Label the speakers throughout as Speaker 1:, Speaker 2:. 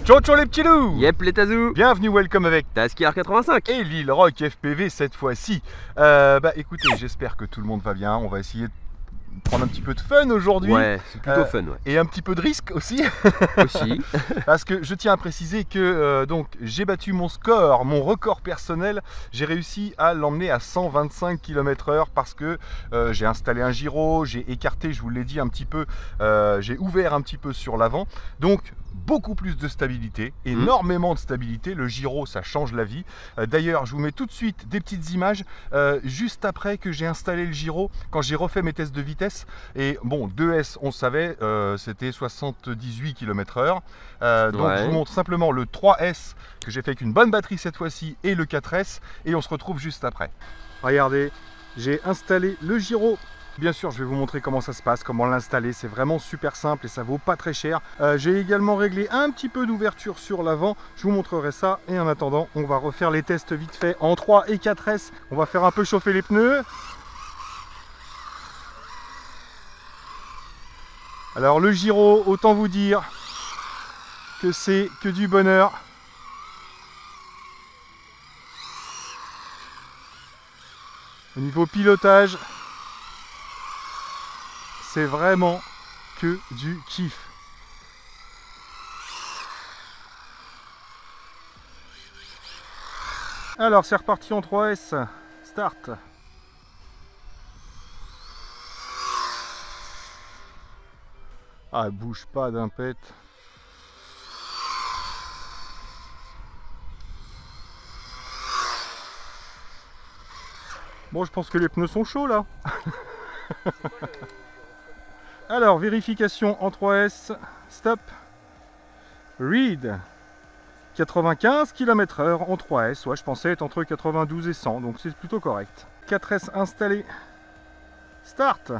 Speaker 1: Ciao ciao les petits loups.
Speaker 2: Yep les tazous.
Speaker 1: Bienvenue, welcome avec
Speaker 2: Taskier 85
Speaker 1: et Lille Rock FPV cette fois-ci. Écoutez, j'espère que tout le monde va bien. On va essayer de prendre un petit peu de fun aujourd'hui.
Speaker 2: Ouais, c'est plutôt fun, ouais.
Speaker 1: Et un petit peu de risque aussi.
Speaker 2: Aussi.
Speaker 1: Parce que je tiens à préciser que donc j'ai battu mon score, mon record personnel. J'ai réussi à l'emmener à 125 km/h parce que j'ai installé un gyro, j'ai écarté, je vous l'ai dit un petit peu, j'ai ouvert un petit peu sur l'avant. Donc beaucoup plus de stabilité, énormément de stabilité. Le gyro, ça change la vie. D'ailleurs, je vous mets tout de suite des petites images juste après que j'ai installé le gyro, quand j'ai refait mes tests de vitesse. Et bon, 2S, on savait, c'était 78 km/h. Donc ouais. Je vous montre simplement le 3S que j'ai fait avec une bonne batterie cette fois-ci et le 4S. Et on se retrouve juste après. Regardez, j'ai installé le gyro. Bien sûr, je vais vous montrer comment ça se passe, comment l'installer. C'est vraiment super simple et ça vaut pas très cher. J'ai également réglé un petit peu d'ouverture sur l'avant. Je vous montrerai ça. Et en attendant, on va refaire les tests vite fait en 3 et 4S. On va faire un peu chauffer les pneus. Alors le gyro, autant vous dire que c'est que du bonheur. Au niveau pilotage, c'est vraiment que du kiff. Alors c'est reparti en 3S. Start. Ah, bouge pas d'un pet. Bon, je pense que les pneus sont chauds là. Alors, vérification en 3S, stop, read, 95 km/h en 3S, ouais, je pensais être entre 92 et 100, donc c'est plutôt correct. 4S installé, start.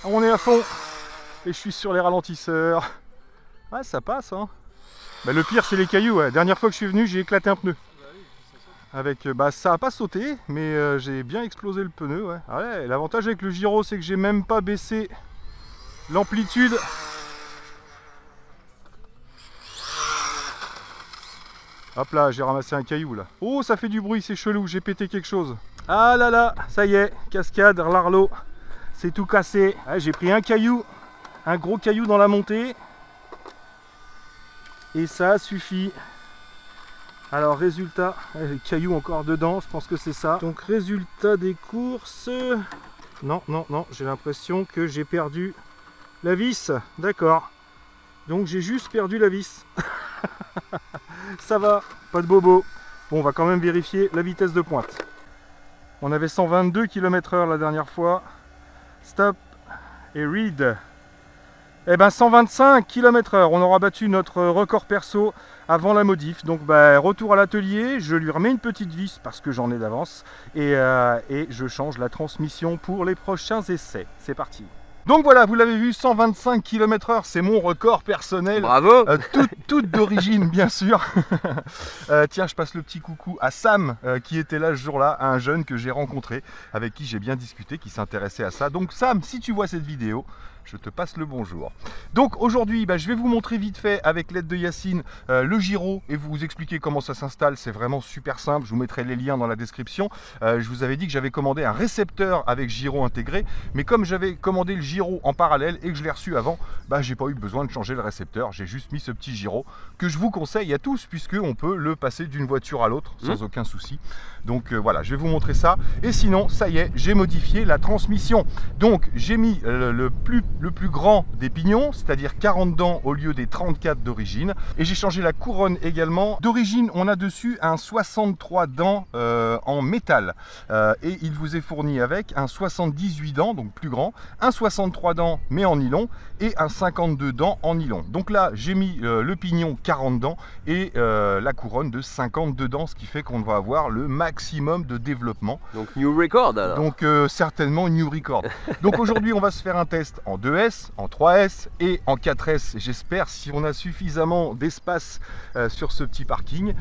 Speaker 1: On est à fond et je suis sur les ralentisseurs. Ouais, ça passe hein. Bah, le pire c'est les cailloux. Ouais. Dernière fois que je suis venu, j'ai éclaté un pneu. Avec ça a pas sauté, mais j'ai bien explosé le pneu. Ouais. Ah ouais, l'avantage avec le gyro, c'est que j'ai même pas baissé l'amplitude. Hop là, j'ai ramassé un caillou là. Oh, ça fait du bruit, c'est chelou, j'ai pété quelque chose. Ah là là, ça y est, cascade, l'arlo. C'est tout cassé. Ouais, j'ai pris un caillou, un gros caillou dans la montée. Et ça a suffi. Alors résultat, les cailloux encore dedans, je pense que c'est ça. Donc résultat des courses. Non, non, non, j'ai l'impression que j'ai perdu la vis. D'accord. Donc j'ai juste perdu la vis. Ça va, pas de bobo. Bon, on va quand même vérifier la vitesse de pointe. On avait 122 km/h la dernière fois. Stop et read. Eh ben 125 km/h, on aura battu notre record perso avant la modif. Donc retour à l'atelier, je lui remets une petite vis parce que j'en ai d'avance et je change la transmission pour les prochains essais. C'est parti. Donc voilà, vous l'avez vu, 125 km/h, c'est mon record personnel.
Speaker 2: Bravo.
Speaker 1: Toute d'origine, bien sûr. Tiens, je passe le petit coucou à Sam, qui était là ce jour-là, un jeune que j'ai rencontré, avec qui j'ai bien discuté, qui s'intéressait à ça. Donc Sam, si tu vois cette vidéo, je te passe le bonjour. Donc aujourd'hui, je vais vous montrer vite fait, avec l'aide de Yacine, le gyro et vous expliquer comment ça s'installe. C'est vraiment super simple, je vous mettrai les liens dans la description. Je vous avais dit que j'avais commandé un récepteur avec gyro intégré, mais comme j'avais commandé le gyro en parallèle et que je l'ai reçu avant, j'ai pas eu besoin de changer le récepteur. J'ai juste mis ce petit gyro que je vous conseille à tous, puisqu'on peut le passer d'une voiture à l'autre sans aucun souci. Donc voilà, je vais vous montrer ça. Et sinon, ça y est, j'ai modifié la transmission. Donc j'ai mis le plus grand des pignons, c'est-à-dire 40 dents au lieu des 34 d'origine. Et j'ai changé la couronne également. D'origine, on a dessus un 63 dents en métal. Et il vous est fourni avec un 78 dents, donc plus grand, un 63 dents mais en nylon, et un 52 dents en nylon. Donc là, j'ai mis le pignon 40 dents et la couronne de 52 dents, ce qui fait qu'on va avoir le maximum de développement.
Speaker 2: Donc new record alors.
Speaker 1: Donc certainement new record. Donc aujourd'hui, on va se faire un test en 2S, en 3S et en 4S, j'espère, si on a suffisamment d'espace sur ce petit parking,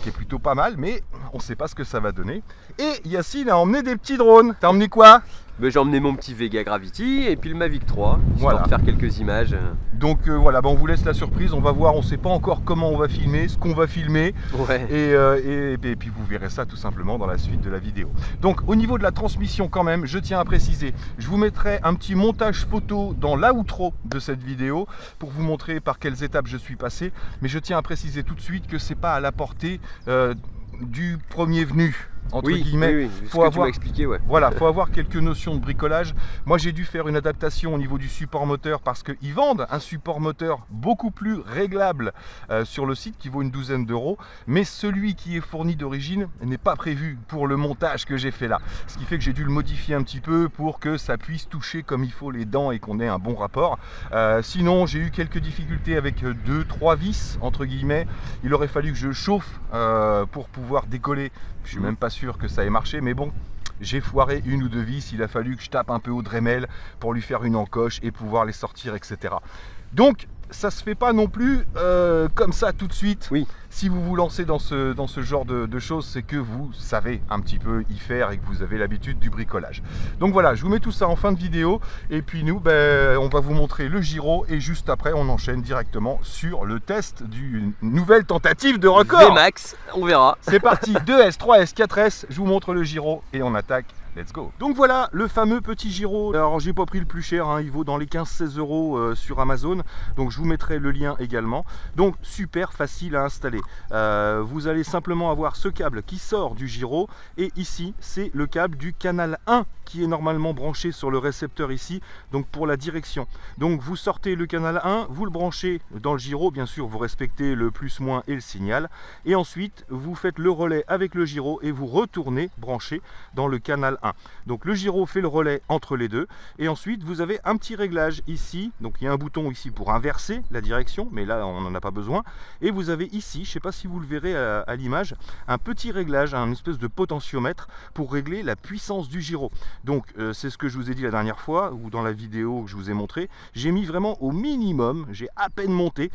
Speaker 1: qui est plutôt pas mal, mais on ne sait pas ce que ça va donner. Et Yacine a emmené des petits drones. T'as emmené quoi?
Speaker 2: J'ai emmené mon petit Vega Gravity et puis le Mavic 3, histoire
Speaker 1: Voilà.
Speaker 2: de faire quelques images.
Speaker 1: Donc voilà, on vous laisse la surprise, on va voir, on ne sait pas encore comment on va filmer, ce qu'on va filmer.
Speaker 2: Ouais.
Speaker 1: Et puis vous verrez ça tout simplement dans la suite de la vidéo. Donc au niveau de la transmission quand même, je tiens à préciser, je vous mettrai un petit montage photo dans l'outro de cette vidéo pour vous montrer par quelles étapes je suis passé. Mais je tiens à préciser tout de suite que c'est pas à la portée du premier venu. Entre guillemets,
Speaker 2: oui,
Speaker 1: faut
Speaker 2: tu
Speaker 1: avoir
Speaker 2: m'as expliqué, ouais.
Speaker 1: Voilà, faut avoir quelques notions de bricolage. Moi, j'ai dû faire une adaptation au niveau du support moteur parce qu'ils vendent un support moteur beaucoup plus réglable sur le site qui vaut une douzaine d'euros. Mais celui qui est fourni d'origine n'est pas prévu pour le montage que j'ai fait là. Ce qui fait que j'ai dû le modifier un petit peu pour que ça puisse toucher comme il faut les dents et qu'on ait un bon rapport. Sinon, j'ai eu quelques difficultés avec 2-3 vis, entre guillemets. Il aurait fallu que je chauffe pour pouvoir décoller. Je suis même pas sûr que ça ait marché, mais bon, j'ai foiré une ou deux vis, il a fallu que je tape un peu au Dremel pour lui faire une encoche et pouvoir les sortir, etc. Donc, ça se fait pas non plus comme ça tout de suite.
Speaker 2: Oui.
Speaker 1: Si vous vous lancez dans ce genre de choses, c'est que vous savez un petit peu y faire et que vous avez l'habitude du bricolage. Donc voilà, je vous mets tout ça en fin de vidéo. Et puis nous, on va vous montrer le gyro. Et juste après, on enchaîne directement sur le test d'une nouvelle tentative de record.
Speaker 2: VMAX, on verra.
Speaker 1: C'est parti, 2S, 3S, 4S, je vous montre le gyro et on attaque. Let's go. Donc voilà le fameux petit gyro. Alors j'ai pas pris le plus cher, hein, il vaut dans les 15-16 euros sur Amazon. Donc je vous mettrai le lien également. Donc super facile à installer. Vous allez simplement avoir ce câble qui sort du gyro. Et ici c'est le câble du canal 1 qui est normalement branché sur le récepteur ici. Donc pour la direction. Donc vous sortez le canal 1, vous le branchez dans le gyro. Bien sûr vous respectez le plus-moins et le signal. Et ensuite vous faites le relais avec le gyro et vous retournez brancher dans le canal 1. Donc le gyro fait le relais entre les deux et ensuite vous avez un petit réglage ici, donc il y a un bouton ici pour inverser la direction, mais là on n'en a pas besoin, et vous avez ici, je ne sais pas si vous le verrez à l'image, un petit réglage, un espèce de potentiomètre pour régler la puissance du gyro. Donc c'est ce que je vous ai dit la dernière fois ou dans la vidéo que je vous ai montré, j'ai mis vraiment au minimum, j'ai à peine monté,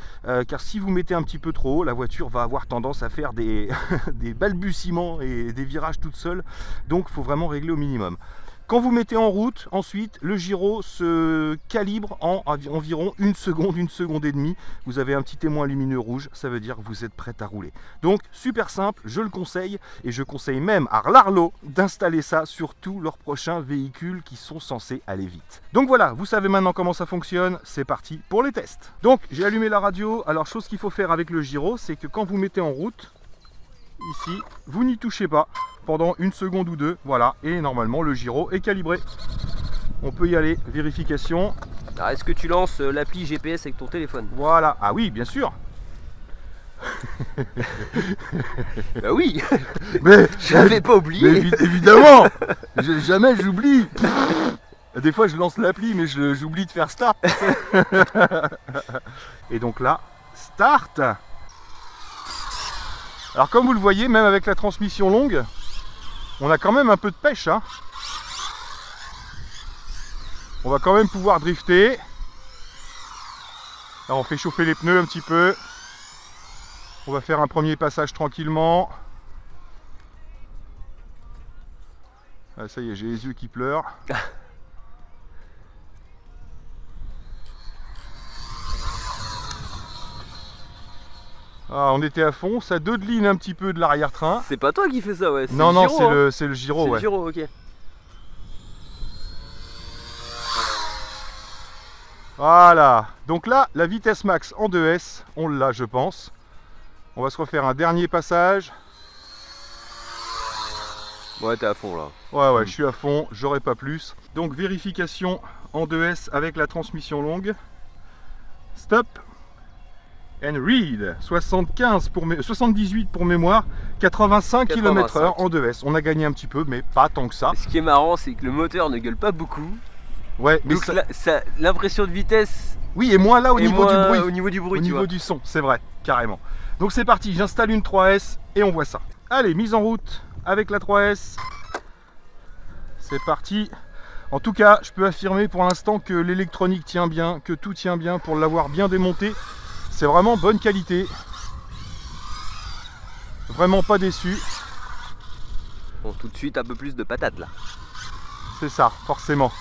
Speaker 1: car si vous mettez un petit peu trop haut, la voiture va avoir tendance à faire des, des balbutiements et des virages toute seule, donc il faut vraiment régler au minimum. Quand vous mettez en route, ensuite, le gyro se calibre en environ une seconde et demie. Vous avez un petit témoin lumineux rouge, ça veut dire que vous êtes prêt à rouler. Donc, super simple, je le conseille, et je conseille même à Larlo d'installer ça sur tous leurs prochains véhicules qui sont censés aller vite. Donc voilà, vous savez maintenant comment ça fonctionne, c'est parti pour les tests. Donc, j'ai allumé la radio. Alors, chose qu'il faut faire avec le gyro, c'est que quand vous mettez en route, ici, vous n'y touchez pas pendant une seconde ou deux, voilà, et normalement le gyro est calibré. On peut y aller, vérification.
Speaker 2: Est-ce que tu lances l'appli GPS avec ton téléphone?
Speaker 1: Voilà, ah oui, bien sûr.
Speaker 2: Bah oui.
Speaker 1: Mais
Speaker 2: je l'avais pas oublié.
Speaker 1: Mais évidemment, jamais j'oublie. Des fois je lance l'appli, mais j'oublie de faire start. Et donc là, start. Alors comme vous le voyez, même avec la transmission longue, on a quand même un peu de pêche, hein. On va quand même pouvoir drifter. Là, on fait chauffer les pneus un petit peu. On va faire un premier passage tranquillement. Ah, ça y est, j'ai les yeux qui pleurent. Ah, on était à fond, ça dodeline un petit peu de l'arrière-train.
Speaker 2: C'est pas toi qui fais ça, ouais.
Speaker 1: Non, non, c'est le gyro, ouais.
Speaker 2: C'est le gyro, ok.
Speaker 1: Voilà, donc là, la vitesse max en 2S, on l'a, je pense. On va se refaire un dernier passage.
Speaker 2: Ouais, t'es à fond là.
Speaker 1: Ouais, je suis à fond, j'aurai pas plus. Donc, vérification en 2S avec la transmission longue. Stop. And read, 78 pour mémoire, 85 km/h en 2S. On a gagné un petit peu, mais pas tant que ça.
Speaker 2: Ce qui est marrant, c'est que le moteur ne gueule pas beaucoup.
Speaker 1: Ouais, mais
Speaker 2: donc l'impression de vitesse.
Speaker 1: Oui, et moins là au niveau du bruit.
Speaker 2: Au niveau du bruit,
Speaker 1: au niveau du son, c'est vrai, carrément. Donc c'est parti, j'installe une 3S et on voit ça. Allez, mise en route avec la 3S. C'est parti. En tout cas, je peux affirmer pour l'instant que l'électronique tient bien, que tout tient bien pour l'avoir bien démonté. C'est vraiment bonne qualité. Vraiment pas déçu.
Speaker 2: Bon, tout de suite un peu plus de patates là.
Speaker 1: C'est ça, forcément.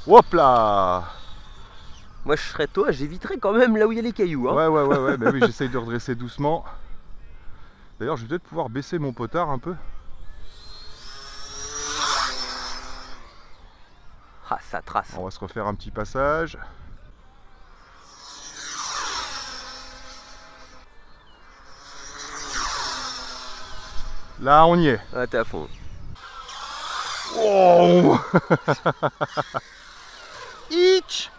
Speaker 1: Hop là!
Speaker 2: Moi je serais toi, j'éviterais quand même là où il y a les cailloux. Hein.
Speaker 1: Ouais, bah oui, j'essaye de redresser doucement. D'ailleurs, je vais peut-être pouvoir baisser mon potard un peu.
Speaker 2: Ah, ça trace.
Speaker 1: On va se refaire un petit passage. Là, on y est.
Speaker 2: Ah, t'es à fond.
Speaker 1: Oh. Each.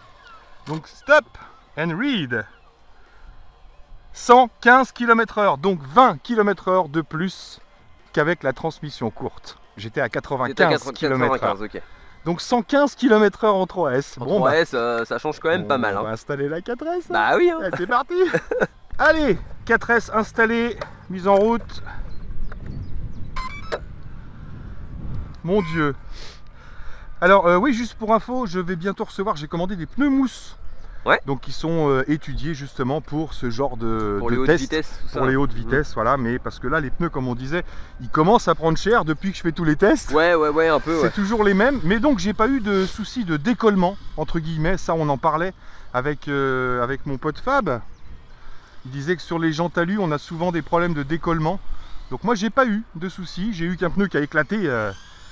Speaker 1: Donc stop and read. 115 km/h, donc 20 km/h de plus qu'avec la transmission courte. J'étais à 95 km/h.
Speaker 2: Ok.
Speaker 1: Donc 115 km/h en 3S.
Speaker 2: En
Speaker 1: Bon,
Speaker 2: 3S, ça change quand même pas mal.
Speaker 1: on
Speaker 2: Hein.
Speaker 1: va installer la 4S.
Speaker 2: Bah oui. Hein.
Speaker 1: Allez, c'est parti. Allez, 4S installée, mise en route. Mon Dieu. Alors oui, juste pour info, je vais bientôt recevoir, j'ai commandé des pneus mousse.
Speaker 2: Ouais.
Speaker 1: Donc qui sont étudiés justement pour ce genre de
Speaker 2: Pour les hautes
Speaker 1: test.
Speaker 2: vitesses, tout ça.
Speaker 1: Pour les hautes vitesses, voilà, mais parce que là les pneus, comme on disait, ils commencent à prendre cher depuis que je fais tous les tests.
Speaker 2: Ouais, un peu.
Speaker 1: C'est
Speaker 2: Ouais.
Speaker 1: toujours les mêmes, mais donc j'ai pas eu de souci de décollement, entre guillemets, ça on en parlait avec mon pote Fab. Il disait que sur les jantes alu, on a souvent des problèmes de décollement. Donc moi j'ai pas eu de souci, j'ai eu qu'un pneu qui a éclaté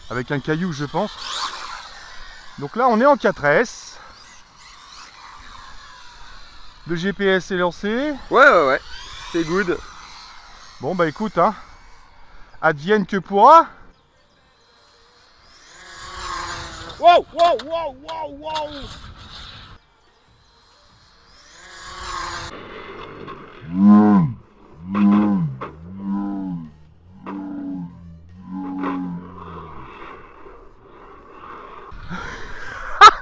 Speaker 1: avec un caillou, je pense. Donc là on est en 4S. Le GPS est lancé.
Speaker 2: Ouais. C'est good.
Speaker 1: Bon bah écoute, hein, advienne que pourra. Wow.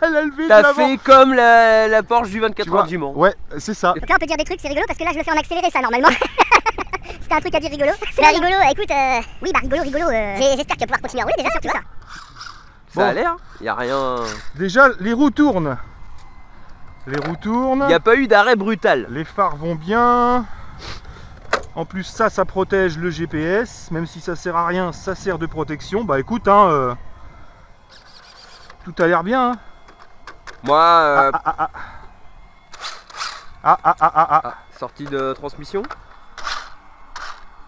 Speaker 1: Elle a levé de
Speaker 2: T'as
Speaker 1: l'avant.
Speaker 2: fait comme la Porsche du 24
Speaker 1: Tu vois,
Speaker 2: heures du Mans.
Speaker 1: ouais, c'est ça.
Speaker 3: Donc là on peut dire des trucs, c'est rigolo parce que là je le fais en accéléré ça normalement. C'était un truc à dire rigolo. C'est pas rigolo, écoute, oui bah rigolo. J'espère que tu vas pouvoir continuer à rouler déjà surtout ça.
Speaker 2: Ça
Speaker 1: Bon.
Speaker 2: a l'air. Y a rien.
Speaker 1: Déjà, les roues tournent. Les roues tournent.
Speaker 2: Y a pas eu d'arrêt brutal.
Speaker 1: Les phares vont bien. En plus, ça protège le GPS. Même si ça sert à rien, ça sert de protection. Bah écoute, hein, tout a l'air bien. Hein.
Speaker 2: Moi, sortie de transmission.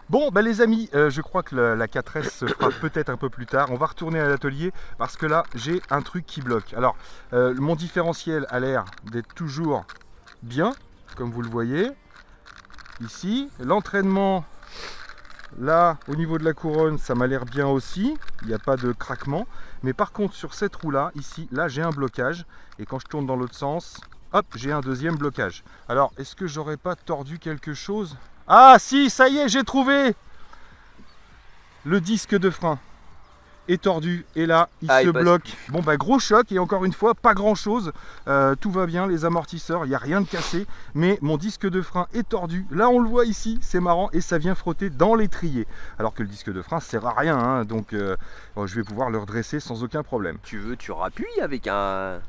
Speaker 1: Bon, bah les amis, je crois que la 4S se fera peut-être un peu plus tard. On va retourner à l'atelier parce que là, j'ai un truc qui bloque. Alors, mon différentiel a l'air d'être toujours bien, comme vous le voyez. Ici, l'entraînement, là, au niveau de la couronne, ça m'a l'air bien aussi. Il n'y a pas de craquement. Mais par contre, sur cette roue-là, ici, là, j'ai un blocage. Et quand je tourne dans l'autre sens, hop, j'ai un deuxième blocage. Alors, est-ce que j'aurais pas tordu quelque chose ? Ah si, ça y est, j'ai trouvé. Le disque de frein est tordu et là il se bloque. Bon bah gros choc et encore une fois pas grand chose, tout va bien, les amortisseurs, il n'y a rien de cassé, mais mon disque de frein est tordu. Là on le voit ici, c'est marrant et ça vient frotter dans l'étrier. Alors que le disque de frein sert à rien, hein, donc je vais pouvoir le redresser sans aucun problème.
Speaker 2: Tu rappuies avec un...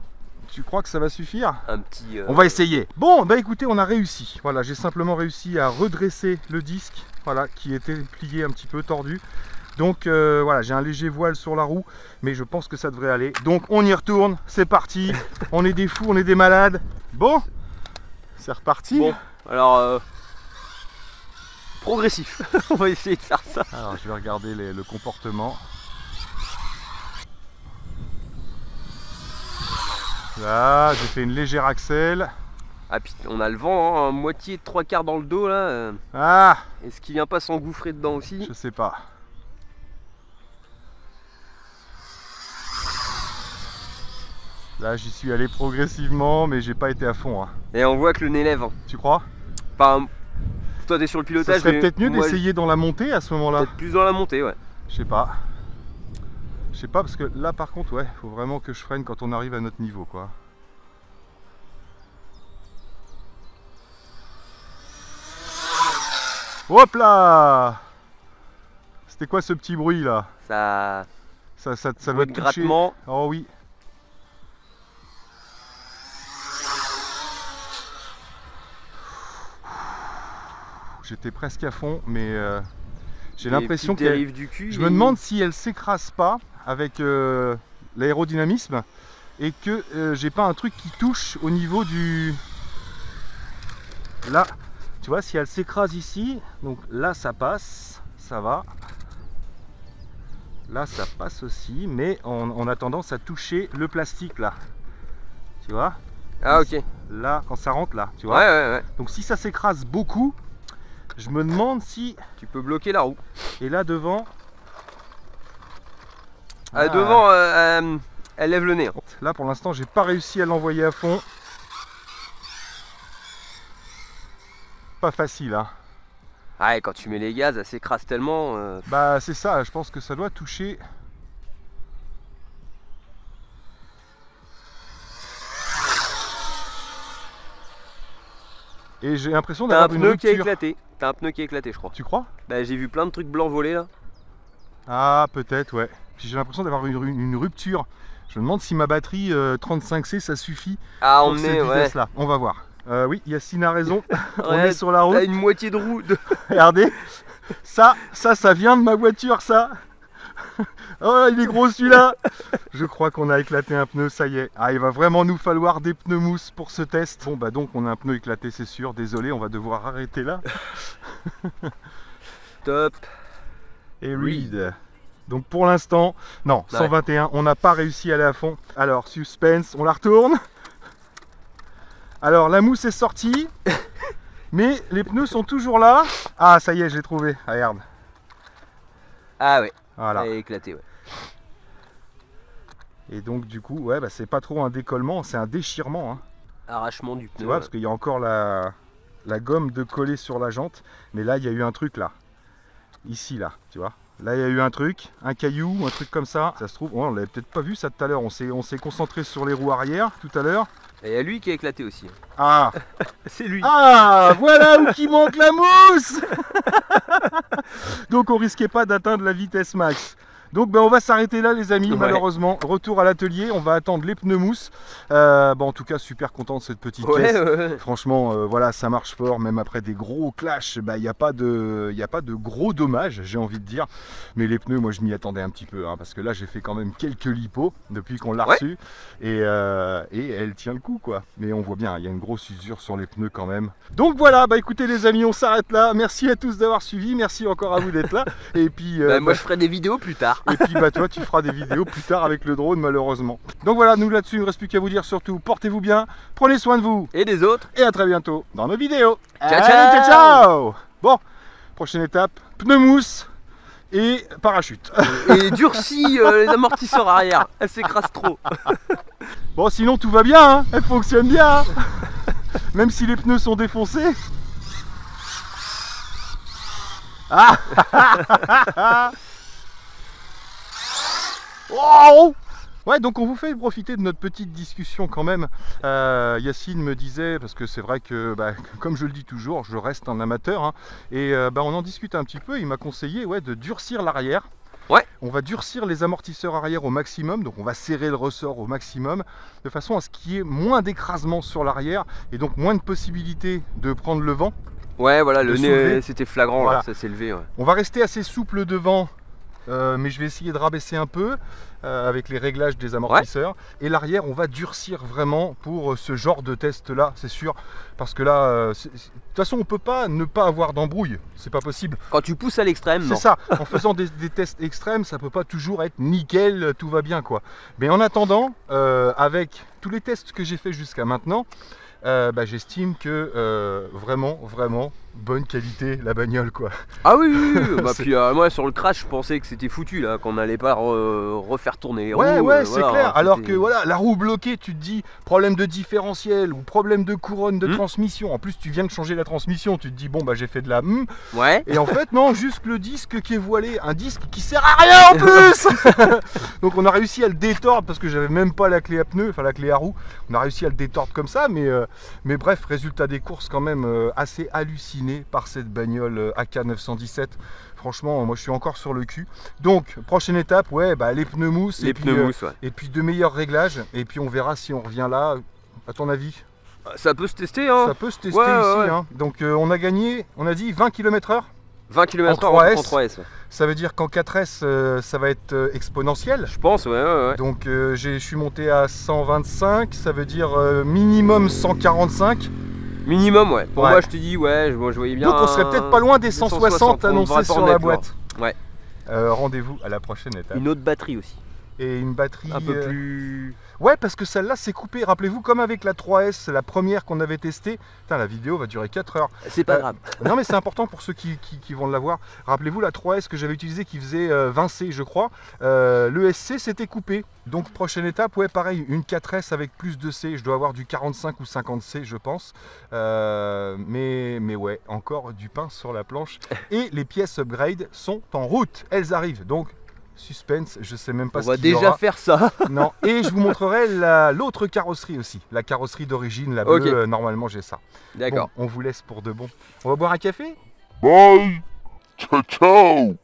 Speaker 1: Tu crois que ça va suffire ?
Speaker 2: Un petit...
Speaker 1: On va essayer. Bon, bah écoutez, on a réussi. Voilà, j'ai simplement réussi à redresser le disque, voilà, qui était plié un petit peu tordu. Donc voilà, j'ai un léger voile sur la roue, mais je pense que ça devrait aller. Donc on y retourne, c'est parti. On est des fous, on est des malades. Bon, c'est reparti.
Speaker 2: Bon, alors... progressif. On va essayer de faire ça.
Speaker 1: Alors je vais regarder le comportement. Là, j'ai fait une légère accel.
Speaker 2: Ah puis on a le vent, hein, moitié de 3/4 dans le dos là.
Speaker 1: Ah,
Speaker 2: Est-ce qu'il vient pas s'engouffrer dedans aussi?
Speaker 1: je sais pas. Là, j'y suis allé progressivement, mais j'ai pas été à fond. Hein.
Speaker 2: Et on voit que le nez lève. Hein.
Speaker 1: Tu crois?
Speaker 2: Enfin, toi t'es sur le pilotage.
Speaker 1: Ça serait
Speaker 2: mais
Speaker 1: peut-être mieux
Speaker 2: moi,
Speaker 1: d'essayer dans la montée à ce moment-là.
Speaker 2: peut-être plus dans la montée, ouais.
Speaker 1: Je sais pas. Je sais pas parce que là par contre ouais, faut vraiment que je freine quand on arrive à notre niveau quoi. Hop là! C'était quoi ce petit bruit là?
Speaker 2: Ça
Speaker 1: Ça doit
Speaker 2: de
Speaker 1: toucher.
Speaker 2: grattement.
Speaker 1: Oh oui. J'étais presque à fond, mais j'ai l'impression
Speaker 2: qu'elle
Speaker 1: qu'elle...
Speaker 2: dérive du cul.
Speaker 1: Je me demande si elle s'écrase pas avec l'aérodynamisme et que j'ai pas un truc qui touche au niveau du... Là, tu vois, si elle s'écrase ici, donc là ça passe, ça va. Là ça passe aussi, mais on a tendance à toucher le plastique là. Tu vois?
Speaker 2: Ah ok.
Speaker 1: Là, quand ça rentre là, tu vois?
Speaker 2: Ouais.
Speaker 1: Donc si ça s'écrase beaucoup, je me demande si...
Speaker 2: Tu peux bloquer la roue.
Speaker 1: Et là devant...
Speaker 2: Ah. Devant, elle lève le nez.
Speaker 1: Là pour l'instant j'ai pas réussi à l'envoyer à fond. Pas facile hein.
Speaker 2: Ah, et quand tu mets les gaz, elle s'écrase tellement.
Speaker 1: Bah c'est ça, je pense que ça doit toucher. Et j'ai l'impression
Speaker 2: T'as un
Speaker 1: d'avoir une
Speaker 2: pneu qui a
Speaker 1: rupture.
Speaker 2: éclaté. T'as un pneu qui a éclaté, je crois.
Speaker 1: Tu crois?
Speaker 2: Bah, j'ai vu plein de trucs blancs voler là.
Speaker 1: Ah peut-être ouais. Puis j'ai l'impression d'avoir une rupture. Je me demande si ma batterie 35C ça suffit
Speaker 2: Ah,
Speaker 1: pour
Speaker 2: on
Speaker 1: cette
Speaker 2: est, ouais.
Speaker 1: vitesse là. On va voir. Oui, Yacine a raison. On
Speaker 2: Ouais,
Speaker 1: est sur la route.
Speaker 2: T'as une moitié de roue.
Speaker 1: Regardez. Ça vient de ma voiture ça. Oh il est gros celui-là. Je crois qu'on a éclaté un pneu, ça y est. Ah il va vraiment nous falloir des pneus mousse pour ce test. Bon bah donc on a un pneu éclaté c'est sûr. Désolé, on va devoir arrêter là.
Speaker 2: Top.
Speaker 1: Et read. Donc pour l'instant, non,
Speaker 2: Ouais.
Speaker 1: 121, on n'a pas réussi à aller à fond. Alors, suspense, on la retourne. Alors, la mousse est sortie, mais les pneus sont toujours là. Ah, ça y est, j'ai trouvé, regarde.
Speaker 2: Ah ouais.
Speaker 1: Voilà.
Speaker 2: Elle est éclatée, ouais.
Speaker 1: Et donc du coup, ouais, bah, c'est pas trop un décollement, c'est un déchirement. Hein.
Speaker 2: Arrachement du pneu.
Speaker 1: Tu vois, parce qu'il y a encore la gomme de coller sur la jante. Mais là, il y a eu un truc là. Ici, là, tu vois. Là, il y a eu un truc, un caillou, un truc comme ça. Ça se trouve, on l'avait peut-être pas vu ça tout à l'heure. On s'est concentré sur les roues arrière tout à l'heure.
Speaker 2: Et il y a lui qui a éclaté aussi.
Speaker 1: Ah,
Speaker 2: C'est lui.
Speaker 1: ah, voilà où qui manque la mousse. Donc, on risquait pas d'atteindre la vitesse max. Donc ben, on va s'arrêter là les amis,
Speaker 2: Ouais.
Speaker 1: malheureusement. Retour à l'atelier, on va attendre les pneus mousse. En tout cas, super content de cette petite
Speaker 2: Ouais,
Speaker 1: pièce.
Speaker 2: ouais.
Speaker 1: Franchement, voilà, ça marche fort, même après des gros clashs, il n'y a pas de gros dommages, j'ai envie de dire. Mais les pneus, moi je m'y attendais un petit peu, hein, parce que là j'ai fait quand même quelques lipos depuis qu'on l'a
Speaker 2: Ouais.
Speaker 1: reçu. Et elle tient le coup quoi. Mais on voit bien, il y a une grosse usure sur les pneus quand même. Donc voilà, bah écoutez les amis, on s'arrête là. Merci à tous d'avoir suivi, merci encore à vous d'être là. Et puis,
Speaker 2: Moi je ferai des vidéos plus tard.
Speaker 1: et puis bah toi tu feras des vidéos plus tard avec le drone malheureusement. Donc voilà, nous là-dessus il ne reste plus qu'à vous dire surtout portez-vous bien, prenez soin de vous
Speaker 2: Et des autres.
Speaker 1: et à très bientôt dans nos vidéos.
Speaker 2: Ciao,
Speaker 1: Allez,
Speaker 2: ciao.
Speaker 1: ciao. Bon, prochaine étape, pneus mousse et parachute.
Speaker 2: Et durcis les amortisseurs arrière. Elle s'écrase trop.
Speaker 1: Bon sinon tout va bien, hein, elle fonctionne bien. Hein. Même si les pneus sont défoncés. Ah. Oh ouais, donc on vous fait profiter de notre petite discussion quand même. Yacine me disait, parce que c'est vrai que, comme je le dis toujours, je reste un amateur, hein, et on en discute un petit peu. Il m'a conseillé de durcir l'arrière.
Speaker 2: Ouais.
Speaker 1: On va durcir les amortisseurs arrière au maximum, donc on va serrer le ressort au maximum, de façon à ce qu'il y ait moins d'écrasement sur l'arrière, et donc moins de possibilités de prendre le vent.
Speaker 2: Ouais, voilà, le
Speaker 1: De
Speaker 2: nez
Speaker 1: soulever.
Speaker 2: c'était flagrant
Speaker 1: Voilà.
Speaker 2: là, ça s'est levé. Ouais.
Speaker 1: On va rester assez souple devant, mais je vais essayer de rabaisser un peu avec les réglages des amortisseurs. Et l'arrière, on va durcir vraiment pour ce genre de test là, c'est sûr. Parce que là, de toute façon, on peut pas ne pas avoir d'embrouille, c'est pas possible.
Speaker 2: Quand tu pousses à l'extrême,
Speaker 1: C'est
Speaker 2: non.
Speaker 1: ça, en faisant des tests extrêmes, ça peut pas toujours être nickel, tout va bien quoi. Mais en attendant, avec tous les tests que j'ai fait jusqu'à maintenant, j'estime que vraiment bonne qualité la bagnole quoi.
Speaker 2: Ah oui, oui, oui. Bah,
Speaker 1: C'est-
Speaker 2: puis moi sur le crash, je pensais que c'était foutu là, qu'on n'allait pas refaire tourner les
Speaker 1: Ouais,
Speaker 2: roues,
Speaker 1: ouais, c'est
Speaker 2: voilà,
Speaker 1: clair. Alors
Speaker 2: c'était-
Speaker 1: que voilà, la roue bloquée, tu te dis problème de différentiel ou problème de couronne de
Speaker 2: Hmm.
Speaker 1: transmission. En plus, tu viens de changer la transmission, tu te dis bon bah j'ai fait de la
Speaker 2: Ouais.
Speaker 1: et en fait non, juste le disque qui est voilé, un disque qui sert à rien en plus. Donc on a réussi à le détordre parce que j'avais même pas la clé à pneu, enfin la clé à roue. On a réussi à le détordre comme ça, mais bref, résultat des courses quand même assez hallucinant. halluciné par cette bagnole AK 917. Franchement, moi je suis encore sur le cul. Donc, prochaine étape, ouais, bah, les pneus mousse.
Speaker 2: Les pneus mousse, ouais.
Speaker 1: Et puis de meilleurs réglages. Et puis on verra si on revient là. À ton avis?
Speaker 2: Ça peut se tester, hein.
Speaker 1: Ça peut se tester
Speaker 2: Ouais,
Speaker 1: ici.
Speaker 2: ouais.
Speaker 1: Hein. Donc on a gagné, on a dit 20 km/h.
Speaker 2: 20 km/h
Speaker 1: En 3S.
Speaker 2: en 3S. Ouais.
Speaker 1: Ça veut dire qu'en 4S, ça va être exponentiel.
Speaker 2: Je pense, ouais.
Speaker 1: Donc je suis monté à 125, ça veut dire minimum 145.
Speaker 2: Minimum, ouais. Pour
Speaker 1: Ouais.
Speaker 2: moi, je te dis, ouais, je voyais bien.
Speaker 1: Donc on serait peut-être pas loin des 160
Speaker 2: on
Speaker 1: annoncés
Speaker 2: devrait pas
Speaker 1: sur
Speaker 2: en
Speaker 1: la
Speaker 2: être loin.
Speaker 1: boîte.
Speaker 2: Ouais.
Speaker 1: Rendez-vous à la prochaine étape.
Speaker 2: Une autre batterie aussi.
Speaker 1: Et une batterie
Speaker 2: Un peu plus.
Speaker 1: Ouais, parce que celle-là c'est coupé. Rappelez-vous, comme avec la 3S, la première qu'on avait testée. Putain, la vidéo va durer 4 heures.
Speaker 2: C'est pas grave.
Speaker 1: Non mais c'est important pour ceux qui vont l'avoir. Rappelez-vous la 3S que j'avais utilisée qui faisait 20C je crois. Le SC c'était coupé. Donc prochaine étape, ouais pareil, une 4S avec plus de C. Je dois avoir du 45 ou 50C je pense. Mais ouais, encore du pain sur la planche. Et les pièces upgrade sont en route. Elles arrivent. Donc suspense, je sais même pas
Speaker 2: On
Speaker 1: ce
Speaker 2: va
Speaker 1: qu'il y
Speaker 2: déjà
Speaker 1: aura.
Speaker 2: faire ça.
Speaker 1: Non, et je vous montrerai l'autre carrosserie aussi. La carrosserie d'origine, la bleue, normalement j'ai ça.
Speaker 2: D'accord.
Speaker 1: Bon, on vous laisse pour de bon. On va boire un café?
Speaker 4: Bye. Ciao, ciao.